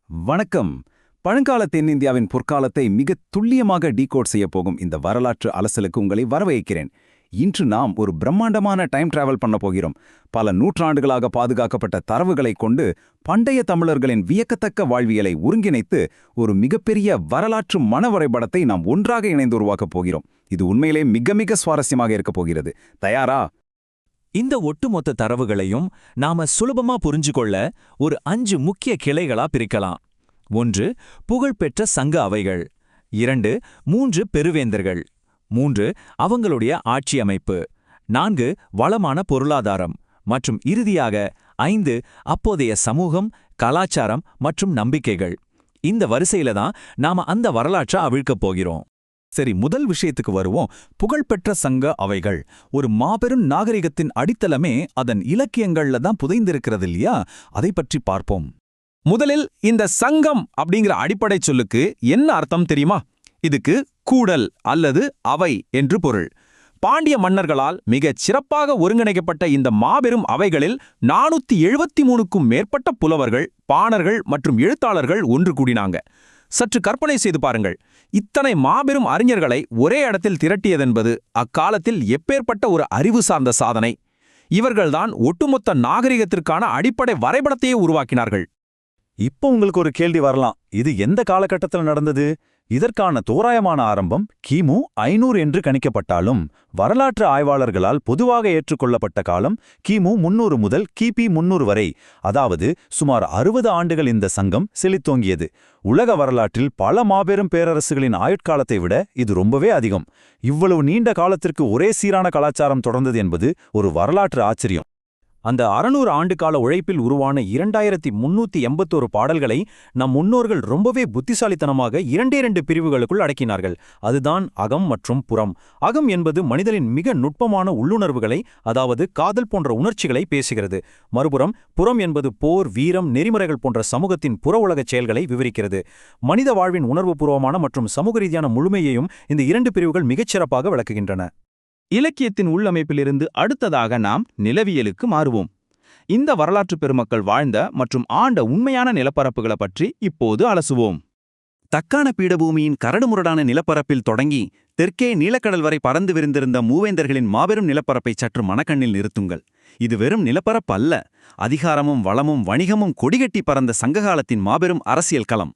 வணக்கம். பழங்கால தென்னிந்தியாவின் பொற்காலத்தை மிக துல்லியமாக டீகோட் செய்ய போகும் இந்த வரலாற்று அலசலுக்கு உங்களை வரவேற்கிறேன். இன்று நாம் ஒரு பிரம்மாண்டமான டைம் டிராவல் பண்ண போகிறோம். பல நூற்றாண்டுகளாக பாதுகாக்கப்பட்ட தரவுகளை கொண்டு பண்டைய தமிழர்களின் வியக்கத்தக்க வாழ்வியலை ஒருங்கிணைத்து ஒரு மிகப்பெரிய வரலாற்று மனவரைபடத்தை நாம் ஒன்றாக இணைந்து உருவாக்கப் போகிறோம். இது உண்மையிலே மிக மிக சுவாரஸ்யமாக இருக்கப் போகிறது. தயாரா? இந்த ஒட்டுமொத்த தரவுகளையும் நாம சுலபமா புரிஞ்சுகொள்ள ஒரு 5 முக்கிய கிளைகளா பிரிக்கலாம். 1. புகழ்பெற்ற சங்க அவைகள். 2. 3 பெருவேந்தர்கள். 3. அவங்களுடைய ஆட்சி அமைப்பு. 4. வளமான பொருளாதாரம். மற்றும் இறுதியாக 5. அப்போதைய சமூகம், கலாச்சாரம் மற்றும் நம்பிக்கைகள். இந்த வரிசையில தான் நாம அந்த வரலாற்றை அவிழ்க்கப் போகிறோம். சரி, முதல் விஷயத்துக்கு வருவோம். புகழ்பெற்ற சங்க அவைகள். ஒரு மாபெரும் நாகரிகத்தின் அடித்தளமே அதன் இலக்கியங்கள்ல தான் புதைந்திருக்கிறது இல்லையா? அதை பற்றி பார்ப்போம். முதலில் இந்த சங்கம் அப்படிங்கிற அடிப்படை சொல்லுக்கு என்ன அர்த்தம் தெரியுமா? இதுக்கு கூடல் அல்லது அவை என்று பொருள். பாண்டிய மன்னர்களால் மிகச் சிறப்பாக ஒருங்கிணைக்கப்பட்ட இந்த மாபெரும் அவைகளில் 473க்கும் மேற்பட்ட புலவர்கள், பாணர்கள் மற்றும் எழுத்தாளர்கள் ஒன்று கூடினாங்க. சற்று கற்பனை செய்து பாருங்கள். இத்தனை மாபெரும் அறிஞர்களை ஒரே இடத்தில் திரட்டியதென்பது அக்காலத்தில் எப்பேற்பட்ட ஒரு அறிவு சார்ந்த சாதனை. இவர்கள்தான் ஒட்டுமொத்த நாகரிகத்திற்கான அடிப்படை வரைபடத்தையே உருவாக்கினார்கள். இப்போ உங்களுக்கு ஒரு கேள்வி வரலாம், இது எந்த காலகட்டத்தில் நடந்தது? இதற்கான தோராயமான ஆரம்பம் கிமு 500 என்று கணிக்கப்பட்டாலும் வரலாற்று ஆய்வாளர்களால் பொதுவாக ஏற்றுக்கொள்ளப்பட்ட காலம் கிமு 300 முதல் கிபி 300 வரை, அதாவது சுமார் 60 ஆண்டுகள் இந்த சங்கம் செழித்தோங்கியது. உலக வரலாற்றில் பல மாபெரும் பேரரசுகளின் ஆயுட்காலத்தை விட இது ரொம்பவே அதிகம். இவ்வளவு நீண்ட காலத்திற்கு ஒரே சீரான கலாச்சாரம் தொடர்ந்தது என்பது ஒரு வரலாற்று ஆச்சரியம். அந்த 600 ஆண்டுகால உழைப்பில் உருவான 2381 பாடல்களை நம் முன்னோர்கள் ரொம்பவே புத்திசாலித்தனமாக 2 பிரிவுகளுக்குள் அடக்கினார்கள். அதுதான் அகம் மற்றும் புறம். அகம் என்பது மனிதனின் மிக நுட்பமான உள்ளுணர்வுகளை, அதாவது காதல் போன்ற உணர்ச்சிகளை பேசுகிறது. மறுபுறம் புறம் என்பது போர், வீரம், நெறிமுறைகள் போன்ற சமூகத்தின் புற உலகச் செயல்களை விவரிக்கிறது. மனித வாழ்வின் உணர்வுபூர்வமான மற்றும் சமூக ரீதியான முழுமையையும் இந்த 2 பிரிவுகள் மிகச்சிறப்பாக விளக்குகின்றன. இலக்கியத்தின் உள்ளமைப்பிலிருந்து அடுத்ததாக நாம் நிலவியலுக்கு மாறுவோம். இந்த வரலாற்று பெருமக்கள் வாழ்ந்த மற்றும் ஆண்ட உண்மையான நிலப்பரப்புகளை பற்றி இப்போது அலசுவோம். தக்கான பீடபூமியின் கரடுமுரடான நிலப்பரப்பில் தொடங்கி தெற்கே நீலக்கடல் வரை பறந்து விரிந்திருந்த மூவேந்தர்களின் மாபெரும் நிலப்பரப்பை சற்று மனக்கண்ணில் நிறுத்துங்கள். இது வெறும் நிலப்பரப்பு அல்ல, அதிகாரமும் வளமும் வணிகமும் கொடிகட்டி பறந்த சங்ககாலத்தின் மாபெரும் அரசியல் களம்.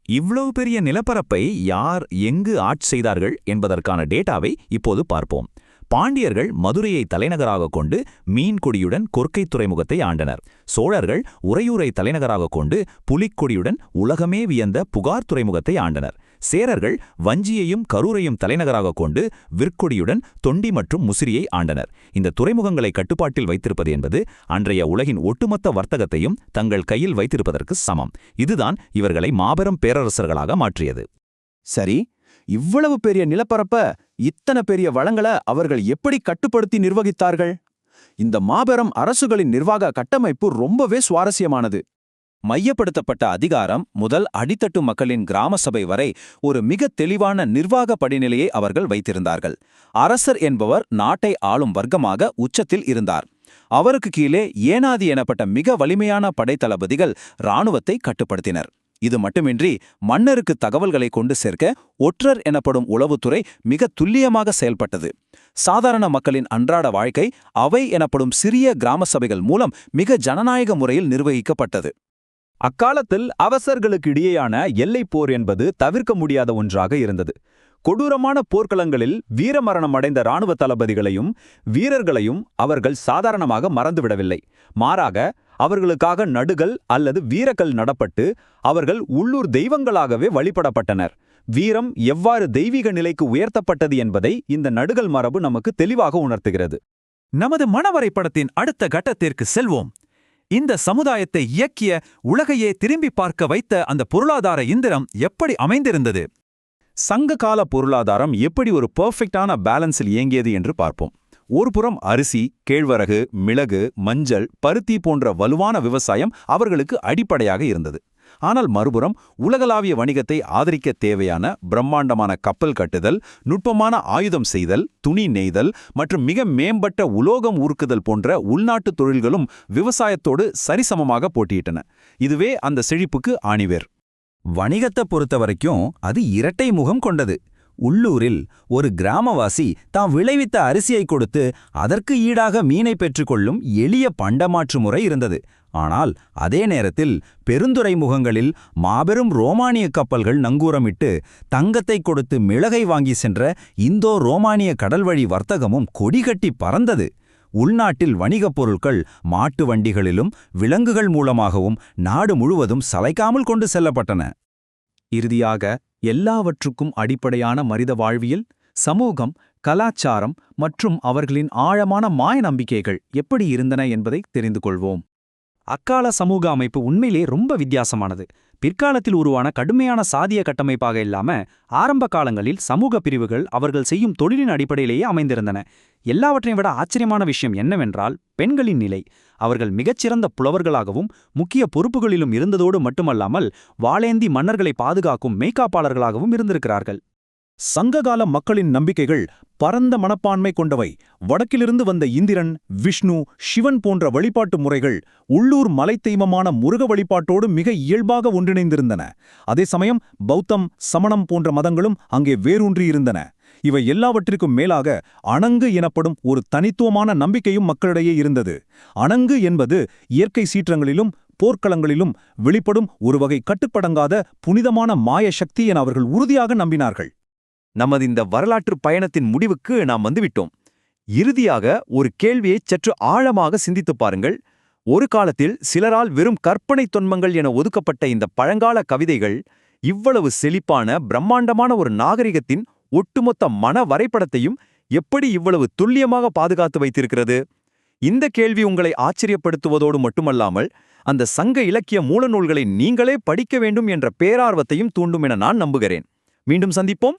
இவ்வளவு பெரிய நிலப்பரப்பை யார் எங்கு ஆட்சி செய்தார்கள் என்பதற்கான டேட்டாவை இப்போது பார்ப்போம். பாண்டியர்கள் மதுரையை தலைநகராக கொண்டு மீன்கொடியுடன் கொர்க்கை துறைமுகத்தை ஆண்டனர். சோழர்கள் உறையூரை தலைநகராக கொண்டு புலிக்கொடியுடன் உலகமே வியந்த புகார் துறைமுகத்தை ஆண்டனர். சேரர்கள் வஞ்சியையும் கரூரையும் தலைநகராக கொண்டு விற்கொடியுடன் தொண்டி மற்றும் முசிறியை ஆண்டனர். இந்த துறைமுகங்களை கட்டுப்பாட்டில் வைத்திருப்பது என்பது அன்றைய உலகின் ஒட்டுமொத்த வர்த்தகத்தையும் தங்கள் கையில் வைத்திருப்பதற்கு சமம். இதுதான் இவர்களை மாபெரும் பேரரசர்களாக மாற்றியது. சரி, இவ்வளவு பெரிய நிலப்பரப்ப, இத்தனை பெரிய வளங்களை அவர்கள் எப்படி கட்டுப்படுத்தி நிர்வகித்தார்கள்? இந்த மாபெரும் அரசுகளின் நிர்வாக கட்டமைப்பு ரொம்பவே சுவாரஸ்யமானது. மையப்படுத்தப்பட்ட அதிகாரம் முதல் அடித்தட்டு மக்களின் கிராம சபை வரை ஒரு மிக தெளிவான நிர்வாக படிநிலையை அவர்கள் வைத்திருந்தார்கள். அரசர் என்பவர் நாட்டை ஆளும் வர்க்கமாக உச்சத்தில் இருந்தார். அவருக்கு கீழே ஏனாதி எனப்பட்ட மிக வலிமையான படைத்தளபதிகள் இராணுவத்தை கட்டுப்படுத்தினர். இது மட்டுமின்றி மன்னருக்கு தகவல்களை கொண்டு சேர்க்க ஒற்றர் எனப்படும் உளவுத்துறை மிக துல்லியமாக செயல்பட்டது. சாதாரண மக்களின் அன்றாட வாழ்க்கை அவை எனப்படும் சிறிய கிராம சபைகள் மூலம் மிக ஜனநாயக முறையில் நிர்வகிக்கப்பட்டது. அக்காலத்தில் அவசர்களுக்கு இடையேயான எல்லைப் போர் என்பது தவிர்க்க முடியாத ஒன்றாக இருந்தது. கொடூரமான போர்க்களங்களில் வீரமரணம் அடைந்த இராணுவ தளபதிகளையும் வீரர்களையும் அவர்கள் சாதாரணமாக மறந்துவிடவில்லை. மாறாக அவர்களுக்காக நடுகள் அல்லது வீரக்கல் நடப்பட்டு அவர்கள் உள்ளூர் தெய்வங்களாகவே வழிபடப்பட்டனர். வீரம் எவ்வாறு தெய்வீக நிலைக்கு உயர்த்தப்பட்டது என்பதை இந்த நடுகள் மரபு நமக்கு தெளிவாக உணர்த்துகிறது. நமது மனவரைபடத்தின் அடுத்த கட்டத்திற்கு செல்வோம். இந்த சமுதாயத்தை இயக்கிய, உலகையே திரும்பி பார்க்க வைத்த அந்த பொருளாதார இந்திரம் எப்படி அமைந்திருந்தது? சங்க கால பொருளாதாரம் எப்படி ஒரு பெர்ஃபெக்டான பேலன்ஸில் இயங்கியது என்று பார்ப்போம். ஒருபுறம் அரிசி, கேழ்வரகு, மிளகு, மஞ்சள், பருத்தி போன்ற வலுவான விவசாயம் அவர்களுக்கு அடிப்படையாக இருந்தது. ஆனால் மறுபுறம் உலகளாவிய வணிகத்தை ஆதரிக்க தேவையான பிரம்மாண்டமான கப்பல் கட்டுதல், நுட்பமான ஆயுதம் செய்தல், துணி நெய்தல் மற்றும் மிக மேம்பட்ட உலோகம் ஊர்க்குதல் போன்ற உள்நாட்டு தொழில்களும் விவசாயத்தோடு சரிசமமாக போட்டியிட்டன. இதுவே அந்த செழிப்புக்கு ஆணிவேர். வணிகத்தை பொறுத்த வரைக்கும் அது இரட்டை முகம் கொண்டது. உள்ளூரில் ஒரு கிராமவாசி தாம் விளைவித்த அரிசியை கொடுத்து அதற்கு ஈடாக மீனை பெற்றுக்கொள்ளும் எளிய பண்டமாற்று முறை இருந்தது. ஆனால் அதே நேரத்தில் பெருந்துறைமுகங்களில் மாபெரும் ரோமானிய கப்பல்கள் நங்கூரமிட்டு தங்கத்தை கொடுத்து மிளகை வாங்கி சென்ற இந்தோ ரோமானிய கடல்வழி வர்த்தகமும் கொடிகட்டி பறந்தது. உள்நாட்டில் வணிகப் பொருட்கள் மாட்டு வண்டிகளிலும் விலங்குகள் மூலமாகவும் நாடு முழுவதும் சளைக்காமல் கொண்டு செல்லப்பட்டன. இறுதியாக எல்லாவற்றுக்கும் அடிப்படையான மனித வாழ்வியல், சமூகம், கலாச்சாரம் மற்றும் அவர்களின் ஆழமான மாய நம்பிக்கைகள் எப்படி இருந்தன என்பதை தெரிந்து கொள்வோம். அக்கால சமூக அமைப்பு உண்மையிலே ரொம்ப வித்தியாசமானது. பிற்காலத்தில் உருவான கடுமையான சாதிய கட்டமைப்பாக இல்லாம ஆரம்ப காலங்களில் சமூக பிரிவுகள் அவர்கள் செய்யும் தொழிலின் அடிப்படையிலேயே அமைந்திருந்தன. எல்லாவற்றையும் விட ஆச்சரியமான விஷயம் என்னவென்றால் பெண்களின் நிலை. அவர்கள் மிகச்சிறந்த புலவர்களாகவும் முக்கிய பொறுப்புகளிலும் இருந்ததோடு மட்டுமல்லாமல் வாளேந்தி மன்னர்களை பாதுகாக்கும் மெய்காப்பாளர்களாகவும் இருந்திருக்கிறார்கள். சங்ககால மக்களின் நம்பிக்கைகள் பரந்த மனப்பான்மை கொண்டவை. வடக்கிலிருந்து வந்த இந்திரன், விஷ்ணு, சிவன் போன்ற வழிபாட்டு முறைகள் உள்ளூர் மலைத்தெய்வமான முருக வழிபாட்டோடு மிக இயல்பாக ஒன்றிணைந்திருந்தன. அதே சமயம் பௌத்தம், சமணம் போன்ற மதங்களும் அங்கே வேரூன்றியிருந்தன. இவை எல்லாவற்றிற்கும் மேலாக அணங்கு எனப்படும் ஒரு தனித்துவமான நம்பிக்கையும் மக்களிடையே இருந்தது. அணங்கு என்பது இயற்கை சீற்றங்களிலும் போர்க்களங்களிலும் வெளிப்படும் ஒரு வகை கட்டுப்படங்காத புனிதமான மாய சக்தி என அவர்கள் உறுதியாக நம்பினார்கள். நமது இந்த வரலாற்று பயணத்தின் முடிவுக்கு நாம் வந்துவிட்டோம். இறுதியாக ஒரு கேள்வியை சற்று ஆழமாக சிந்தித்துப் பாருங்கள். ஒரு காலத்தில் சிலரால் வெறும் கற்பனை தொன்மங்கள் என ஒதுக்கப்பட்ட இந்த பழங்கால கவிதைகள் இவ்வளவு செழிப்பான பிரம்மாண்டமான ஒரு நாகரிகத்தின் ஒட்டுமொத்த மன வரைபடத்தையும் எப்படி இவ்வளவு துல்லியமாக பாதுகாத்து வைத்திருக்கிறது? இந்த கேள்வி உங்களை ஆச்சரியப்படுத்துவதோடு மட்டுமல்லாமல் அந்த சங்க இலக்கிய மூலநூல்களை நீங்களே படிக்க வேண்டும் என்ற பேரார்வத்தையும் தூண்டும் என நான் நம்புகிறேன். மீண்டும் சந்திப்போம்.